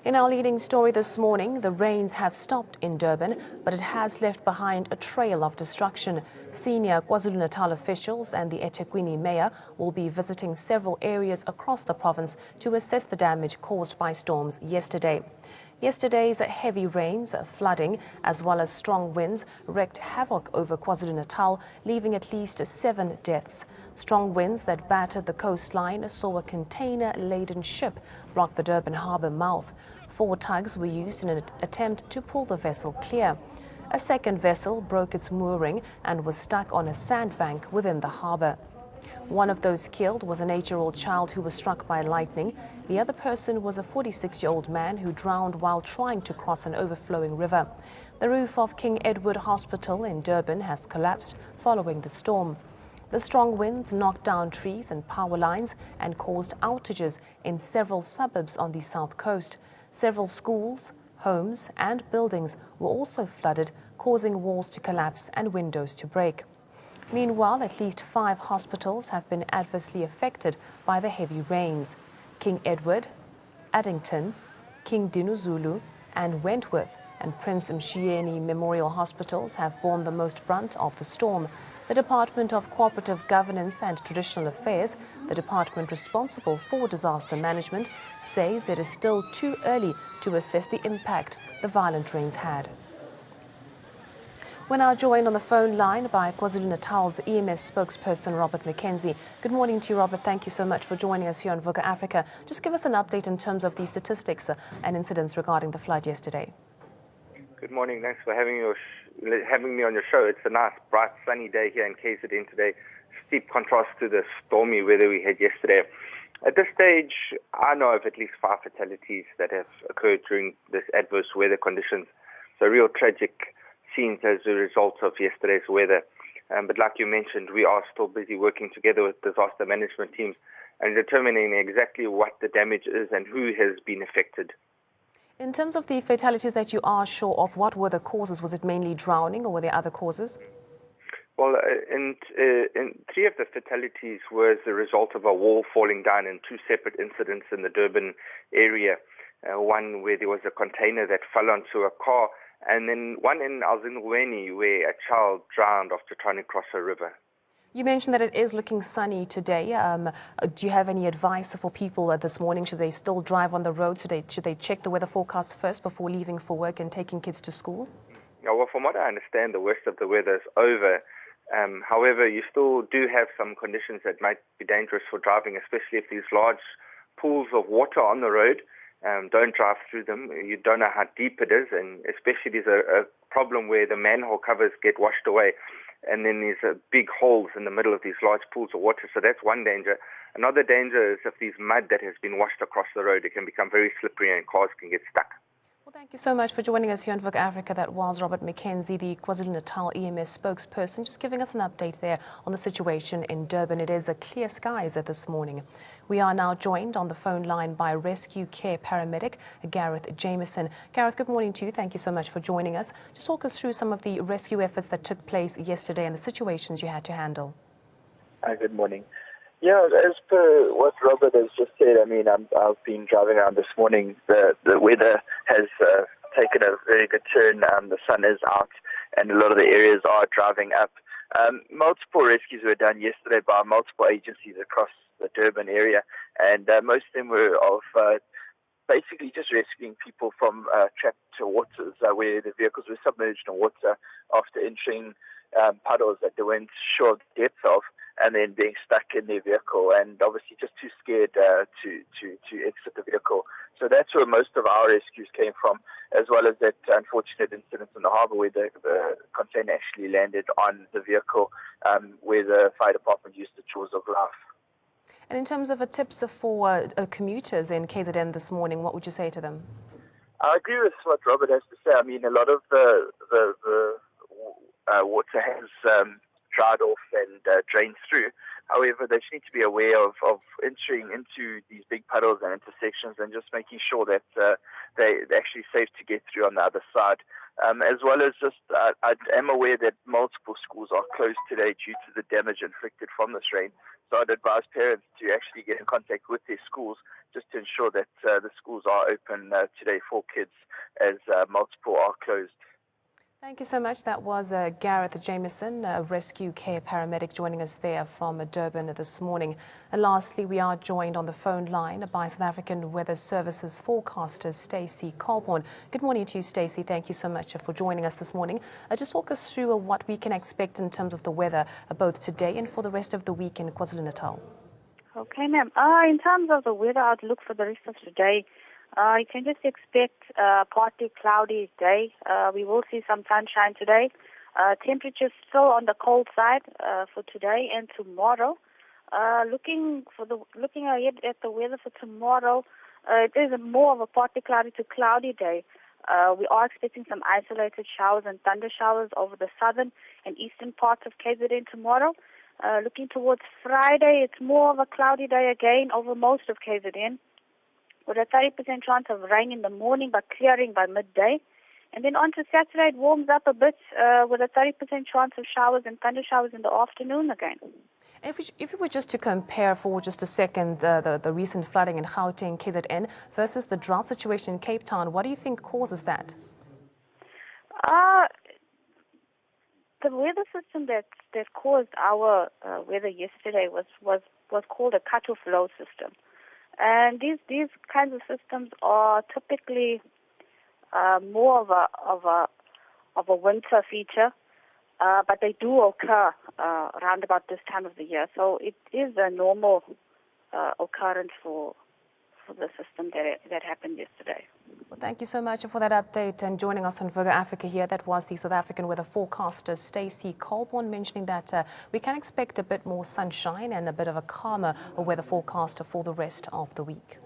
In our leading story this morning, the rains have stopped in Durban, but it has left behind a trail of destruction. Senior KwaZulu-Natal officials and the eThekwini mayor will be visiting several areas across the province to assess the damage caused by storms yesterday. Yesterday's heavy rains, flooding, as well as strong winds wreaked havoc over KwaZulu-Natal, leaving at least 7 deaths. Strong winds that battered the coastline saw a container-laden ship block the Durban harbour mouth. 4 tugs were used in an attempt to pull the vessel clear. A second vessel broke its mooring and was stuck on a sandbank within the harbour. One of those killed was an 8-year-old child who was struck by lightning. The other person was a 46-year-old man who drowned while trying to cross an overflowing river. The roof of King Edward Hospital in Durban has collapsed following the storm. The strong winds knocked down trees and power lines and caused outages in several suburbs on the south coast. Several schools, homes and buildings were also flooded, causing walls to collapse and windows to break. Meanwhile, at least 5 hospitals have been adversely affected by the heavy rains. King Edward, Addington, King Dinuzulu and Wentworth and Prince Mshieni Memorial Hospitals have borne the most brunt of the storm. The Department of Cooperative Governance and Traditional Affairs, the department responsible for disaster management, says it is still too early to assess the impact the violent rains had. We're now joined on the phone line by KwaZulu-Natal's EMS spokesperson, Robert McKenzie. Good morning to you, Robert. Thank you so much for joining us here on Vuka Africa. Just give us an update in terms of the statistics and incidents regarding the flood yesterday. Good morning. Thanks for having me on your show. It's a nice, bright, sunny day here in KZN today. Steep contrast to the stormy weather we had yesterday. At this stage, I know of at least 5 fatalities that have occurred during this adverse weather conditions. So real tragic scenes as a result of yesterday's weather. But like you mentioned, we are still busy working together with disaster management teams and determining exactly what the damage is and who has been affected. In terms of the fatalities that you are sure of, what were the causes? Was it mainly drowning or were there other causes? Well, in 3 of the fatalities was the result of a wall falling down in 2 separate incidents in the Durban area. One where there was a container that fell onto a car, and then one in Alzinweni where a child drowned after trying to cross a river. You mentioned that it is looking sunny today. Do you have any advice for people this morning? Should they still drive on the road? Should they check the weather forecast first before leaving for work and taking kids to school? Yeah, well, from what I understand, the worst of the weather is over. However, you still do have some conditions that might be dangerous for driving, especially if there's large pools of water on the road. Don't drive through them. You don't know how deep it is, and especially there's a problem where the manhole covers get washed away, and then there's big holes in the middle of these large pools of water. So that's one danger. Another danger is if there's mud that has been washed across the road, it can become very slippery and cars can get stuck. Well, thank you so much for joining us here on Vuka Africa. That was Robert McKenzie, the KwaZulu-Natal EMS spokesperson, just giving us an update there on the situation in Durban. It is clear skies this morning. We are now joined on the phone line by rescue care paramedic Gareth Jameson. Gareth, good morning to you. Thank you so much for joining us. Just talk us through some of the rescue efforts that took place yesterday and the situations you had to handle. Hi, good morning. Yeah, as per what Robert has just said, I mean, I've been driving around this morning. The weather has taken a very good turn. The sun is out and a lot of the areas are driving up. Multiple rescues were done yesterday by multiple agencies across the Durban area, and most of them were of basically just rescuing people from trapped waters where the vehicles were submerged in water after entering puddles that they weren't sure of the depth of, and then being stuck in their vehicle and obviously just too scared to exit the vehicle. So that's where most of our rescues came from, as well as that unfortunate incident in the harbour where the container actually landed on the vehicle, where the fire department used the jaws of life. And in terms of tips for commuters in KZN this morning, what would you say to them? I agree with what Robert has to say. I mean, a lot of the water has dried off and drained through. However, they just need to be aware of entering into these big puddles and intersections and just making sure that they're actually safe to get through on the other side. As well as just, I am aware that multiple schools are closed today due to the damage inflicted from this rain. So I'd advise parents to actually get in contact with their schools just to ensure that the schools are open today for kids as multiple are closed. Thank you so much. That was Gareth Jameson, a rescue care paramedic, joining us there from Durban this morning. And lastly, we are joined on the phone line by South African Weather Services forecaster Stacey Colborne. Good morning to you, Stacey. Thank you so much for joining us this morning. Just walk us through what we can expect in terms of the weather, both today and for the rest of the week in KwaZulu-Natal. Okay, ma'am. In terms of the weather outlook for the rest of today, you can just expect a partly cloudy day. We will see some sunshine today. Temperatures still on the cold side for today and tomorrow. Looking ahead at the weather for tomorrow, it is more of a partly cloudy to cloudy day. We are expecting some isolated showers and thunder showers over the southern and eastern parts of KZN tomorrow. Looking towards Friday, it's more of a cloudy day again over most of KZN, with a 30% chance of rain in the morning but clearing by midday. And then on to Saturday, it warms up a bit with a 30% chance of showers and thunder showers in the afternoon again. If we were just to compare for just a second the recent flooding in Gauteng, KZN, versus the drought situation in Cape Town, what do you think causes that? The weather system that caused our weather yesterday was called a cut-off low system. And these kinds of systems are typically more of a winter feature, but they do occur around about this time of the year. So it is a normal occurrence for the system that happened yesterday. Well, thank you so much for that update and joining us on Virgo Africa here. That was the South African weather forecaster Stacey Colborne mentioning that we can expect a bit more sunshine and a bit of a calmer weather forecast for the rest of the week.